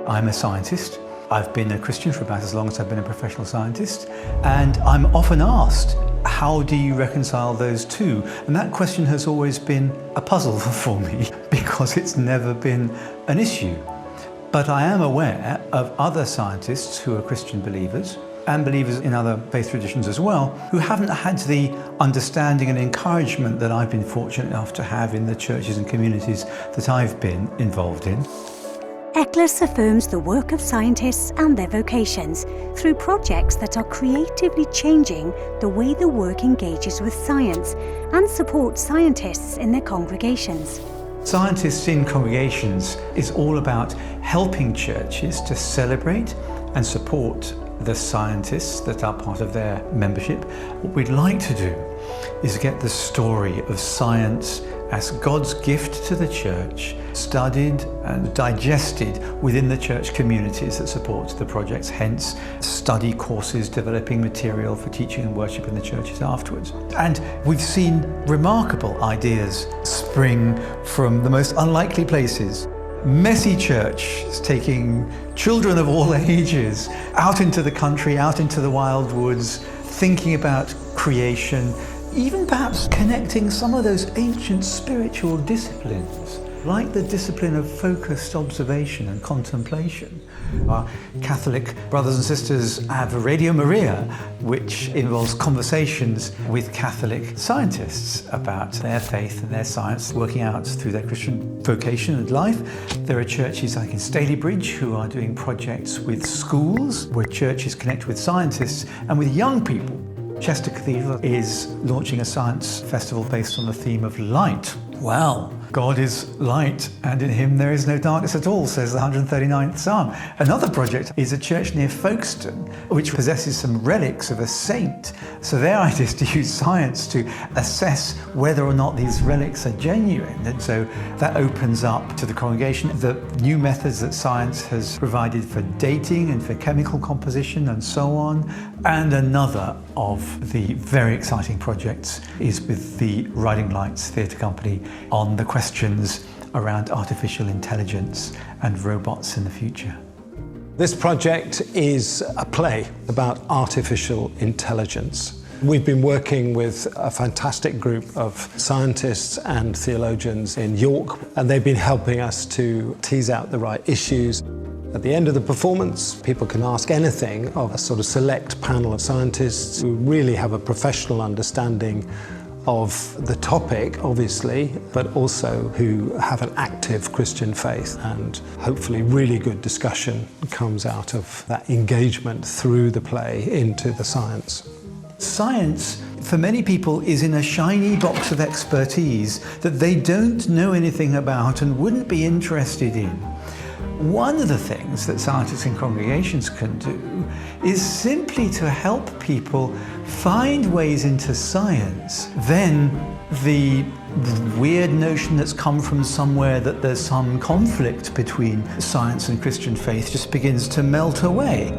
I'm a scientist. I've been a Christian for about as long as I've been a professional scientist, and I'm often asked, how do you reconcile those two? And that question has always been a puzzle for me because it's never been an issue. But I am aware of other scientists who are Christian believers and believers in other faith traditions as well, who haven't had the understanding and encouragement that I've been fortunate enough to have in the churches and communities that I've been involved in. ECLAS affirms the work of scientists and their vocations through projects that are creatively changing the way the work engages with science and supports scientists in their congregations. Scientists in congregations is all about helping churches to celebrate and support the scientists that are part of their membership. What we'd like to do is get the story of science as God's gift to the church, studied and digested within the church communities that support the projects, hence study courses, developing material for teaching and worship in the churches afterwards. And we've seen remarkable ideas spring from the most unlikely places. Messy church is taking children of all ages out into the country, out into the wild woods, thinking about creation, even perhaps connecting some of those ancient spiritual disciplines, like the discipline of focused observation and contemplation. Our Catholic brothers and sisters have Radio Maria, which involves conversations with Catholic scientists about their faith and their science, working out through their Christian vocation and life. There are churches like in Stalybridge who are doing projects with schools, where churches connect with scientists and with young people. Chester Cathedral is launching a science festival based on the theme of light. Well, God is light, and in him there is no darkness at all, says the 139th Psalm. Another project is a church near Folkestone, which possesses some relics of a saint. So their idea is to use science to assess whether or not these relics are genuine. And so that opens up to the congregation the new methods that science has provided for dating and for chemical composition and so on. And another of the very exciting projects is with the Riding Lights Theatre Company on the questions around artificial intelligence and robots in the future. This project is a play about artificial intelligence. We've been working with a fantastic group of scientists and theologians in York, and they've been helping us to tease out the right issues. At the end of the performance, people can ask anything of a sort of select panel of scientists who really have a professional understanding of the topic, obviously, but also who have an active Christian faith, and hopefully really good discussion comes out of that engagement through the play into the science. Science, for many people, is in a shiny box of expertise that they don't know anything about and wouldn't be interested in. One of the things that scientists in congregations can do is simply to help people find ways into science. Then the weird notion that's come from somewhere that there's some conflict between science and Christian faith just begins to melt away.